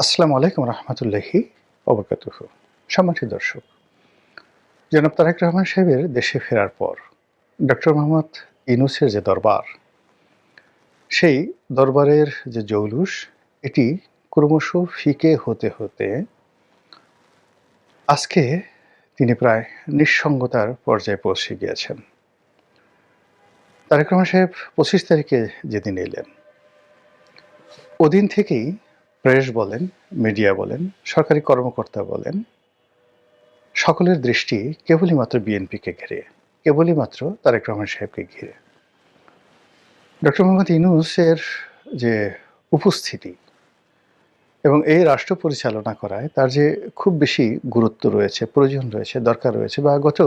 আসসালামু আলাইকুম রহমতুল্লাহি ওবরকাতুহু। সম্মানিত দর্শক, জনাব তারেক রহমান সাহেবের দেশে ফেরার পর ডক্টর মোহাম্মদ ইউনূসের যে দরবার, সেই দরবারের যে জৌলুস, এটি ক্রমশ ফিকে হতে হতে আজকে তিনি প্রায় নিঃসঙ্গতার পর্যায়ে পৌঁছে গিয়েছেন। তারেক রহমান সাহেব ২৫ তারিখে যেদিন এলেন, ওদিন থেকেই প্রেস বলেন, মিডিয়া বলেন, সরকারি কর্মকর্তা বলেন, সকলের দৃষ্টি কেবলই মাত্র বিএনপিকে ঘিরে, কেবলই মাত্র তারেক রহমান সাহেবকে ঘিরে। ডক্টর মোহাম্মদ ইউনূসের যে উপস্থিতি এবং এই রাষ্ট্র পরিচালনা করায় তার যে খুব বেশি গুরুত্ব রয়েছে, প্রয়োজন রয়েছে, দরকার রয়েছে, বা গত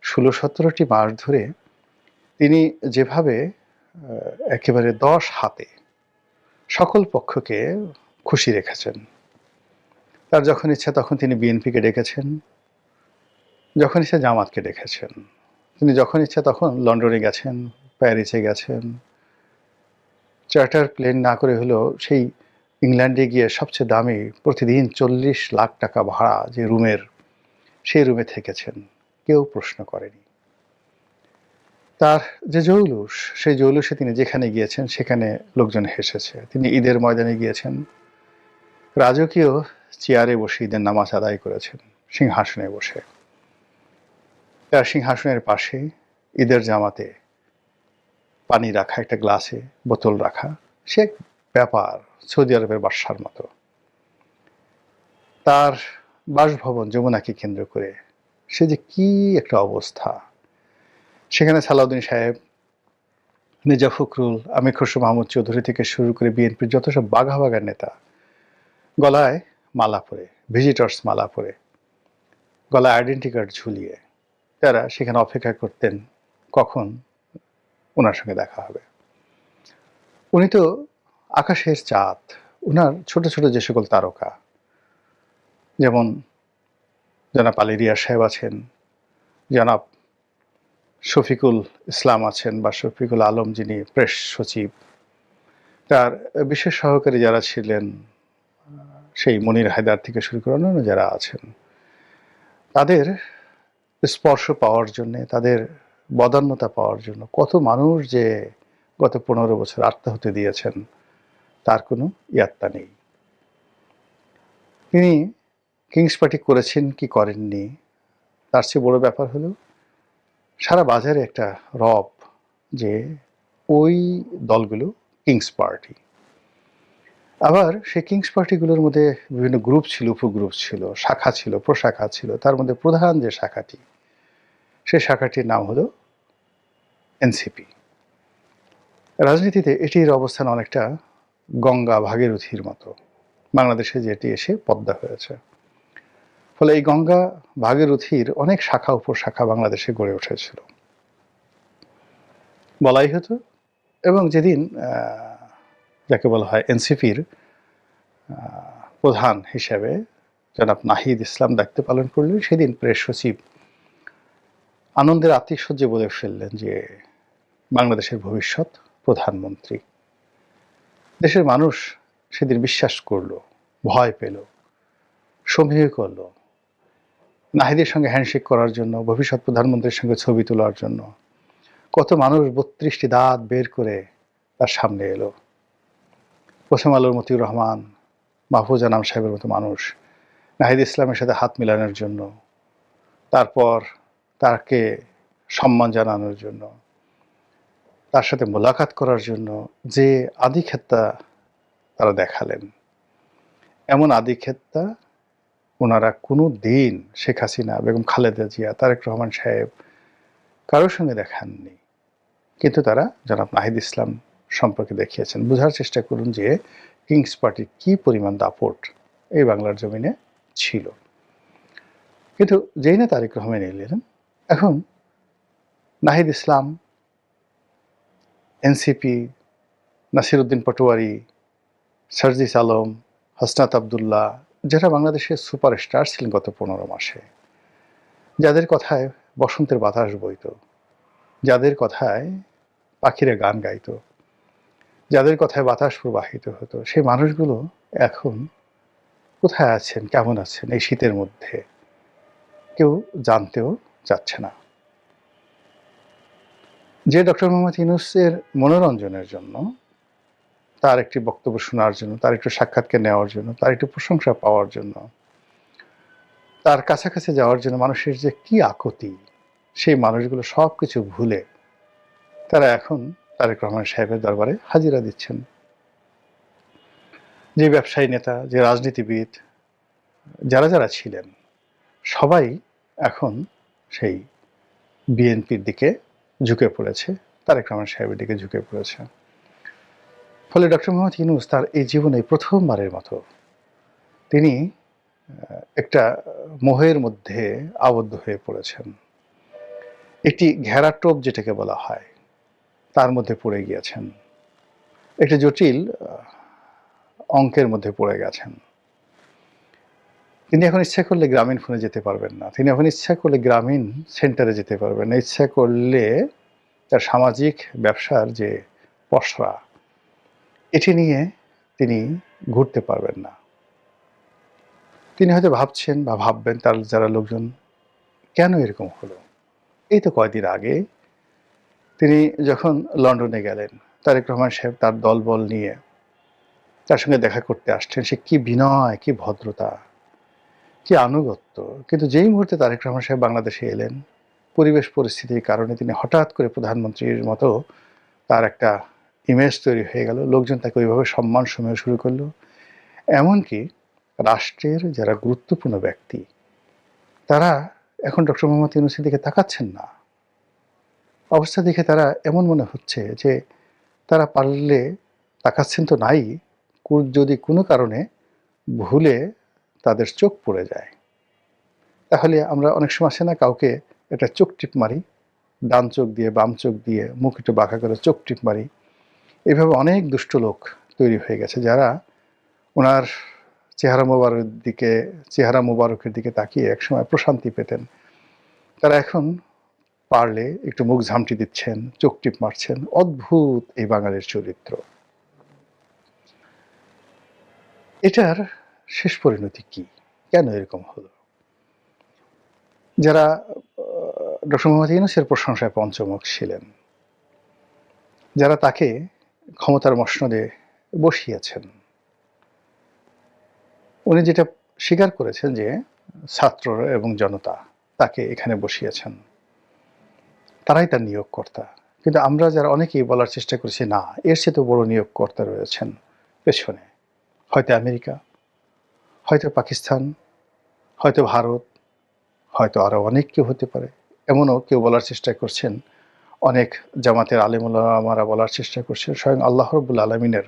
১৬-১৭টি মাস ধরে তিনি যেভাবে একেবারে ১০ হাতে সকল পক্ষকে খুশি রেখেছেন। তার যখন ইচ্ছা তখন তিনি বিএনপিকে ডেকেছেন, যখন ইচ্ছা জামাতকে ডেকেছেন। তিনি যখন ইচ্ছা তখন লন্ডনে গেছেন, প্যারিসে গেছেন। চার্টার প্লেন না করে হলেও সেই ইংল্যান্ডে গিয়ে সবচেয়ে দামি প্রতিদিন ৪০ লাখ টাকা ভাড়া যে রুমের, সেই রুমে থেকেছেন। কেউ প্রশ্ন করেনি। তার যে জৌলুস, সেই জৌলুসে তিনি যেখানে গিয়েছেন সেখানে লোকজন হেসেছে। তিনি ঈদের ময়দানে গিয়েছেন, রাজকীয় চেয়ারে বসে ঈদের নামাজ আদায় করেছেন, সিংহাসনে বসে। তার সিংহাসনের পাশে ঈদের জামাতে পানি রাখা, একটা গ্লাসে বোতল রাখা, সে এক ব্যাপার, সৌদি আরবের বাদশার মতো। তার বাসভবন যমুনাকে কেন্দ্র করে সে যে কি একটা অবস্থা! সেখানে সালাউদ্দিন সাহেব, মির্জা ফখরুল, আমির খসরু মাহমুদ চৌধুরী থেকে শুরু করে বিএনপির যত সব বাঘা বাঘা নেতা, গলায় মালা পরে, ভিজিটর্স মালা পরে, গলায় আইডেন্টি কার্ড ঝুলিয়ে তারা সেখানে অপেক্ষা করতেন কখন ওনার সঙ্গে দেখা হবে। উনি তো আকাশের চাঁদ। উনার ছোট ছোট যে সকল তারকা, যেমন জনাব আলী রিয়াজ সাহেব আছেন, জনাব শফিকুল ইসলাম আছেন, বা শফিকুল আলম যিনি প্রেস সচিব, তার বিশেষ সহকারী যারা ছিলেন, সেই মনির হায়দার থেকে শুরু করে অন্যান্য যারা আছেন, তাদের স্পর্শ পাওয়ার জন্যে, তাদের বদান্যতা পাওয়ার জন্য কত মানুষ যে গত ১৫ বছর আত্মাহুতি দিয়েছেন তার কোনো ইয়াত্তা নেই। তিনি কিংস পার্টি করেছেন কি করেননি, তার চেয়ে বড় ব্যাপার হলো সারা বাজারে একটা রব যে ওই দলগুলো কিংস পার্টি। আবার সেই কিংস পার্টিগুলোর মধ্যে বিভিন্ন গ্রুপ ছিল, উপগ্রুপ ছিল, শাখা ছিল, প্রশাখা ছিল। তার মধ্যে প্রধান যে শাখাটি, সেই শাখাটির নাম হলো এনসিপি। রাজনীতিতে এটির অবস্থান অনেকটা গঙ্গা ভাগীরথীর মতো, বাংলাদেশে যেটি এসে পদ্মা হয়েছে। ফলে এই গঙ্গা ভাগীরথীর অনেক শাখা উপশাখা বাংলাদেশে গড়ে উঠেছিল বলাই হতো। এবং যেদিন যাকে বলা হয় এনসিপির প্রধান হিসেবে জনাব নাহিদ ইসলাম দায়িত্ব পালন করলেন, সেদিন প্রেস সচিব আনন্দের আতিশয্যে বলে ফেললেন যে বাংলাদেশের ভবিষ্যৎ প্রধানমন্ত্রী। দেশের মানুষ সেদিন বিশ্বাস করলো, ভয় পেল, সমীহ করলো। নাহিদের সঙ্গে হ্যান্ডশেক করার জন্য, ভবিষ্যৎ প্রধানমন্ত্রীর সঙ্গে ছবি তোলার জন্য কত মানুষ ৩২টি দাঁত বের করে তার সামনে এলো। প্রথম আলোর মতিউর রহমান, মাহফুজ আনাম সাহেবের মতো মানুষ নাহিদ ইসলামের সাথে হাত মিলানোর জন্য, তারপর তাকে সম্মান জানানোর জন্য, তার সাথে মোলাকাত করার জন্য যে আধিক্ষেত্তা তারা দেখালেন, এমন আধিক্ষেত্তা ওনারা কোনো দিন শেখ হাসিনা, বেগম খালেদা জিয়া, তারেক রহমান সাহেব কারোর সঙ্গে দেখাননি। কিন্তু তারা জনাব নাহিদ ইসলাম সম্পর্কে দেখিয়েছেন। বোঝার চেষ্টা করুন যে কিংস পার্টির কি পরিমাণ দাপট এই বাংলার জমিনে ছিল। কিন্তু যেই না তারেক রহমান এলেন, এখন নাহিদ ইসলাম, এনসিপি, নাসিরউদ্দিন পাটোয়ারি, সার্জিস আলম, হাসনাত আবদুল্লাহ, যারা বাংলাদেশের সুপারস্টার ছিলেন গত ১৫ মাসে, যাদের কথায় বসন্তের বাতাস বইত, যাদের কথায় পাখিরা গান গাইত, যাদের কথায় বাতাস প্রবাহিত হতো, সেই মানুষগুলো এখন কোথায় আছেন, কেমন আছেন এই শীতের মধ্যে কেউ জানতেও চাচ্ছে না। যে ডক্টর মোহাম্মদ ইউনূসের মনোরঞ্জনের জন্য, তার একটি বক্তব্য শোনার জন্য, তার একটু সাক্ষাৎকার নেওয়ার জন্য, তার একটু প্রশংসা পাওয়ার জন্য, তার কাছাকাছি যাওয়ার জন্য মানুষের যে কি আকুতি, সেই মানুষগুলো সবকিছু ভুলে তারা এখন তারেক রহমান সাহেবের দরবারে হাজিরা দিচ্ছেন। যে ব্যবসায়ী নেতা, যে রাজনীতিবিদ, যারা যারা ছিলেন সবাই এখন সেই বিএনপির দিকে ঝুঁকে পড়েছে, তারেক রহমান সাহেবের দিকে ঝুঁকে পড়েছে। ফলে ডক্টর মোহাম্মদ ইউনূস তার এই জীবনে প্রথমবারের মতো তিনি একটা মোহের মধ্যে আবদ্ধ হয়ে পড়েছেন। একটি ঘেরাটোপ যেটাকে বলা হয় তার মধ্যে পড়ে গিয়েছেন। একটি জটিল অঙ্কের মধ্যে পড়ে গেছেন। তিনি এখন ইচ্ছা করলে গ্রামীণ ফোনে যেতে পারবেন না, তিনি এখন ইচ্ছা করলে গ্রামীণ সেন্টারে যেতে পারবেন না, ইচ্ছা করলে তার সামাজিক ব্যবসার যে পসরা এটি নিয়ে তিনি ঘুরতে পারবেন না। তিনি হয়তো ভাবছেন বা ভাববেন তার যারা লোকজন, কেন এরকম হলো? এই তো কয়দিন আগে তিনি যখন লন্ডনে গেলেন, তারেক রহমান সাহেব তার দলবল নিয়ে তার সঙ্গে দেখা করতে আসছেন, সে কি বিনয়, কি ভদ্রতা, কি আনুগত্য। কিন্তু যেই মুহূর্তে তারেক রহমান সাহেব বাংলাদেশে এলেন, পরিবেশ পরিস্থিতির কারণে তিনি হঠাৎ করে প্রধানমন্ত্রীর মতো তার একটা ইমেজ তৈরি হয়ে গেল, লোকজন তাকে ওইভাবে সম্মান সময় শুরু করলো। এমনকি রাষ্ট্রের যারা গুরুত্বপূর্ণ ব্যক্তি তারা এখন ডক্টর মোহাম্মদ ইউনূসের দিকে তাকাচ্ছেন না। অবস্থা দেখে তারা এমন মনে হচ্ছে যে তারা পারলে তাকাচ্ছেন তো নাই, যদি কোনো কারণে ভুলে তাদের চোখ পড়ে যায়, তাহলে আমরা অনেক সময় আসে না, কাউকে একটা চোখ টিপ মারি, ডান চোখ দিয়ে বাম চোখ দিয়ে মুখ একটু বাঁকা করে চোখ টিপ মারি। এভাবে অনেক দুষ্ট লোক তৈরি হয়ে গেছে যারা ওনার চেহারা মোবারকের দিকে তাকিয়ে একসময় প্রশান্তি পেতেন। তারা এখন পারলে একটু মুখ ঝামটি দিচ্ছেন, চোখ টিপ মারছেন। অদ্ভুত এই বাঙালির চরিত্র। এটার শেষ পরিণতি কি? কেন এরকম হলো? যারা ডক্টর মোহাম্মদ ইউনূসের প্রশংসায় পঞ্চমুখ ছিলেন, যারা তাকে ক্ষমতার মসনদে বসিয়েছেন, উনি যেটা স্বীকার করেছেন যে ছাত্র এবং জনতা তাকে এখানে বসিয়েছেন, তারাই তার নিয়োগকর্তা। কিন্তু আমরা যারা অনেকেই বলার চেষ্টা করছি, না, এর চেয়ে তো বড় নিয়োগকর্তা রয়েছেন পেছনে। হয়তো আমেরিকা, হয়তো পাকিস্তান, হয়তো ভারত, হয়তো আরও অনেক কেউ হতে পারে। এমনও কেউ বলার চেষ্টা করছেন, অনেক জামাতের আলেম ওলামারা বলার চেষ্টা করছেন, স্বয়ং আল্লাহ রাব্বুল আলামিনের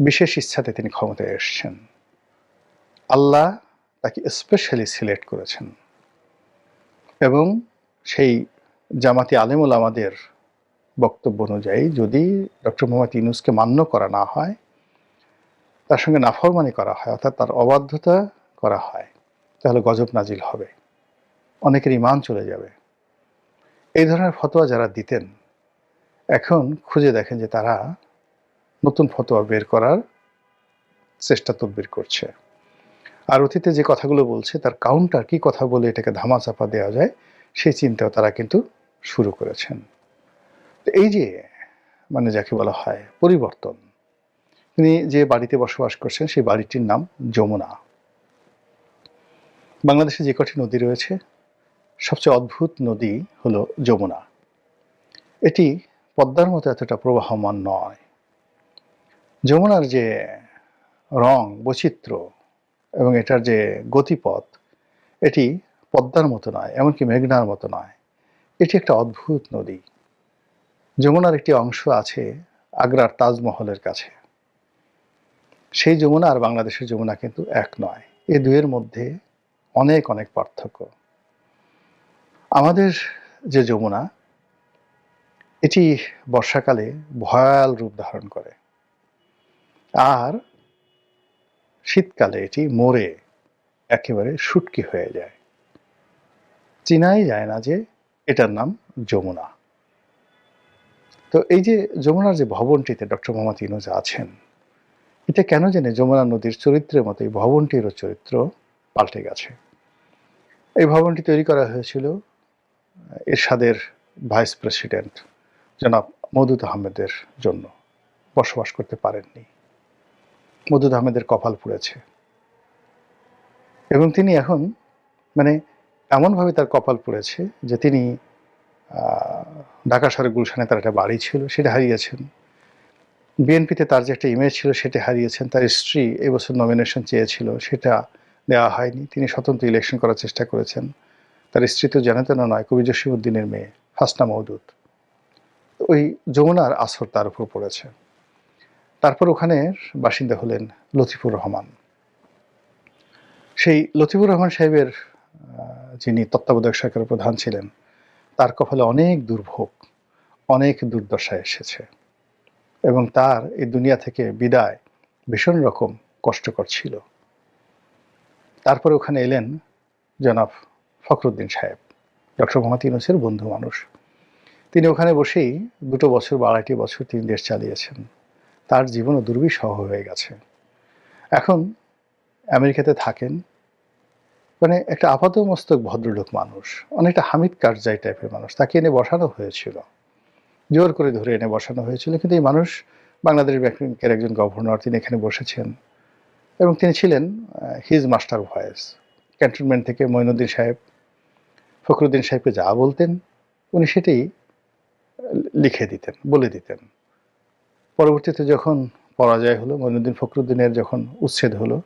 বিশেষ ইচ্ছাতে তিনি ক্ষমতায় এসেছেন। আল্লাহ তাকে স্পেশালি সিলেক্ট করেছেন এবং সেই জামাতি আলেম ওলামাদের বক্তব্য অনুযায়ী যদি ডক্টর মোহাম্মদ ইউনূসকে মান্য করা না হয়, তার সঙ্গে নাফরমানি করা হয়, অর্থাৎ তার অবাধ্যতা করা হয়, তাহলে গজব নাজিল হবে, অনেকের ঈমান চলে যাবে। এই ধরনের ফতোয়া যারা দিতেন এখন খুঁজে দেখেন যে তারা নতুন ফতোয়া বের করার চেষ্টা তদবির করছে। আর অতীতে যে কথাগুলো বলছে তার কাউন্টার কি কথা বলে এটাকে ধামাচাপা দেওয়া যায়, সেই চিন্তাও তারা কিন্তু শুরু করেছেন। তো এই যে যাকে বলা হয় পরিবর্তন, তিনি যে বাড়িতে বসবাস করছেন সেই বাড়িটির নাম যমুনা। বাংলাদেশে যে কটি নদী রয়েছে সবচেয়ে অদ্ভুত নদী হলো যমুনা। এটি পদ্মার মতো এতটা প্রবাহমান নয়। যমুনার যে রং বৈচিত্র্য এবং এটার যে গতিপথ, এটি পদ্মার মতো নয়, এমনকি মেঘনার মতো নয়। এটি একটা অদ্ভুত নদী। যমুনার একটি অংশ আছে আগ্রার তাজমহলের কাছে। সেই যমুনা আর বাংলাদেশের যমুনা কিন্তু এক নয়, এই দুয়ের মধ্যে অনেক অনেক পার্থক্য। আমাদের যে যমুনা, এটি বর্ষাকালে ভয়াল রূপ ধারণ করে, আর শীতকালে এটি মরে একেবারে শুটকি হয়ে যায়, চিনাই যায় না যে এটার নাম যমুনা। তো এই যে যমুনার যে ভবনটিতে ডক্টর মোহাম্মদ ইউনূস আছেন, এটা কেন জানি যমুনা নদীর চরিত্রের মতো এই ভবনটিরও চরিত্র পাল্টে গেছে। এই ভবনটি তৈরি করা হয়েছিল এরশাদের ভাইস প্রেসিডেন্ট জনাব মওদুদ আহমেদের জন্য। বসবাস করতে পারেননি, মওদুদ আহমেদের কপাল পুড়েছে এবং তিনি এখন মানে এমনভাবে তার কপাল পুড়েছে যে তিনি ঢাকা শহরের গুলশানে তার একটা বাড়ি ছিল, সেটা হারিয়েছেন। বিএনপিতে তার যে একটা ইমেজ ছিল সেটা হারিয়েছেন। তার স্ত্রী এবছর নমিনেশন চেয়েছিল, সেটা দেওয়া হয়নি। তিনি স্বতন্ত্র ইলেকশন করার চেষ্টা করেছেন। তার স্ত্রী তো জানাতেনা নয়, কবি জসিমউদ্দিনের মেয়ে হাসনা মওদুদ। ওই যমুনার আসর তার উপর পড়েছে। তারপর ওখানের বাসিন্দা হলেন লতিফুর রহমান। সেই লতিফুর রহমান সাহেবের যিনি তত্ত্বাবধায়ক সরকারের প্রধান ছিলেন, তার কপালে অনেক দুর্ভোগ, অনেক দুর্দশা এসেছে এবং তার এই দুনিয়া থেকে বিদায় ভীষণ রকম কষ্টকর ছিল। তারপরে ওখানে এলেন জনাব ফখরুদ্দিন সাহেব, ডক্টর মোহাম্মদ ইউনূসের বন্ধু মানুষ। তিনি ওখানে বসেই 2 বছর বা 2.5 বছর তিনি দেশ চালিয়েছেন। তার জীবনও দুর্বিষহ হয়ে গেছে। এখন আমেরিকাতে থাকেন, মানে একটা আপাতমস্তক ভদ্রলোক মানুষ, অনেকটা হামিদ কারজাই টাইপের মানুষ। তাকে এনে বসানো হয়েছিল, জোর করে ধরে এনে বসানো হয়েছিল, কিন্তু এই মানুষ বাংলাদেশ ব্যাংকের একজন গভর্নর, তিনি এখানে বসেছেন এবং তিনি ছিলেন হিজ মাস্টার ভয়েস। ক্যান্টনমেন্ট থেকে মঈনুদ্দিন সাহেব ফখরুদ্দিন সাহেবকে যা বলতেন উনি সেটাই লিখে দিতেন, বলে দিতেন। পরবর্তীতে যখন পরাজয় হলো, মঈনুদ্দিন ফখরুদ্দিনের যখন উচ্ছেদ হলো,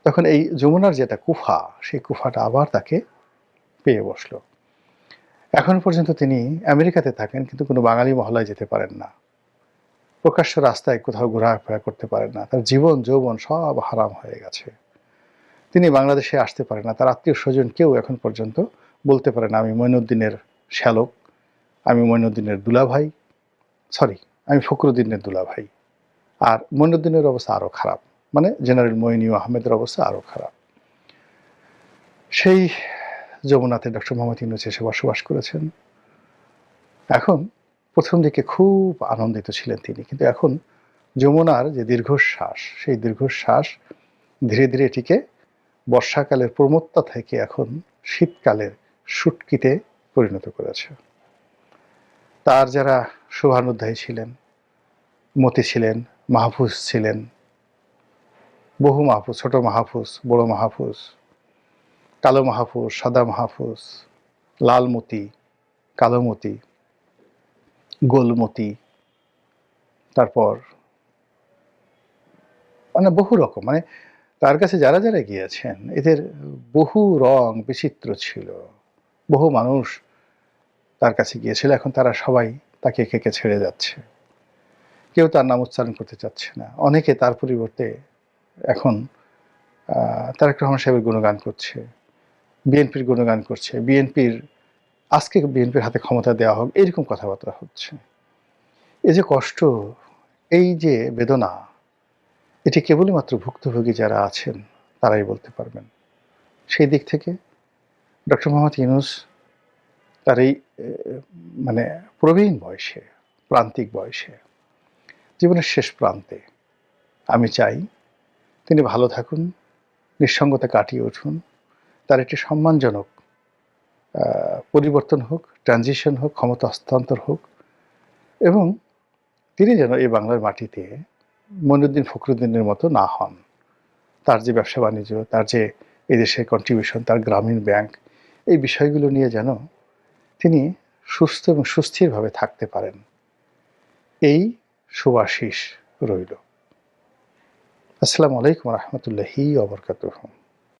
তখন এই যমুনার যেটা কুফা, সেই কুফাটা আবার তাকে পেয়ে বসলো। এখন পর্যন্ত তিনি আমেরিকাতে থাকেন, কিন্তু কোনো বাঙালি মহলায় যেতে পারেন না, প্রকাশ্য রাস্তায় কোথাও ঘোরাফেরা করতে পারেন না। তার জীবন যৌবন সব হারাম হয়ে গেছে। তিনি বাংলাদেশে আসতে পারেন না। তার আত্মীয় স্বজন কেউ এখন পর্যন্ত বলতে পারে না আমি মঈনুদ্দিনের শ্যালক, আমি মঈনুদ্দিনের দুলাভাই, সরি আমি ফখরুদ্দিনের দুলাভাই। আর মঈনুদ্দিনের অবস্থা আরও খারাপ, মানে জেনারেল মঈনুদ্দিন আহমেদের অবস্থা আরও খারাপ। সেই যমুনাতে ডক্টর মোহাম্মদ ইউনূস এসে বসবাস করেছেন। এখন প্রথম দিকে খুব আনন্দিত ছিলেন তিনি, কিন্তু এখন যমুনার যে দীর্ঘশ্বাস, সেই দীর্ঘশ্বাস ধীরে ধীরে এটিকে বর্ষাকালের প্রমত্তা থেকে এখন শীতকালের শুটকিতে পরিণত করেছে। তার যারা শুভানুধ্যায়ী ছিলেন, মতি ছিলেন, মাহফুজ ছিলেন, বহু মাহফুজ, ছোট মাহফুজ, বড় মাহফুজ, কালো মাহফুজ, সাদা মাহফুজ, লাল মতি, কালো মতি, গোলমতি, তারপর মানে বহু রকম, মানে তার কাছে যারা যারা গিয়েছেন এদের বহু রং বিচিত্র ছিল। বহু মানুষ তার কাছে গিয়েছিল, এখন তারা সবাই তাকে একে ছেড়ে যাচ্ছে। কেউ তার নাম উচ্চারণ করতে চাচ্ছে না। অনেকে তার পরিবর্তে এখন তারেক রহমান সাহেবের গুণগান করছে, বিএনপির গুণগান করছে, আজকে বিএনপির হাতে ক্ষমতা দেওয়া হোক, এইরকম কথাবার্তা হচ্ছে। এই যে কষ্ট, এই যে বেদনা, এটি কেবলই মাত্র ভুক্তভোগী যারা আছেন তারাই বলতে পারবেন। সেই দিক থেকে ডক্টর মোহাম্মদ ইউনূস তার এই মানে প্রবীণ বয়সে, প্রান্তিক বয়সে, জীবনের শেষ প্রান্তে আমি চাই তিনি ভালো থাকুন, নিঃসঙ্গতা কাটিয়ে উঠুন, তার একটি সম্মানজনক পরিবর্তন হোক, ট্রানজিশন হোক, ক্ষমতা হস্তান্তর হোক এবং তিনি যেন এই বাংলার মাটিতে মঈনুদ্দিন ফখরুদ্দিনের মতো না হন। তার যে ব্যবসা বাণিজ্য, তার যে এদেশে কন্ট্রিবিউশন, তার গ্রামীণ ব্যাংক, এই বিষয়গুলো নিয়ে যেন তিনি সুস্থ এবং সুস্থিরভাবে থাকতে পারেন, এই শুভাশিস রইল। আসসালামু আলাইকুম রহমতুল্লাহি ওয়া বারাকাতুহু।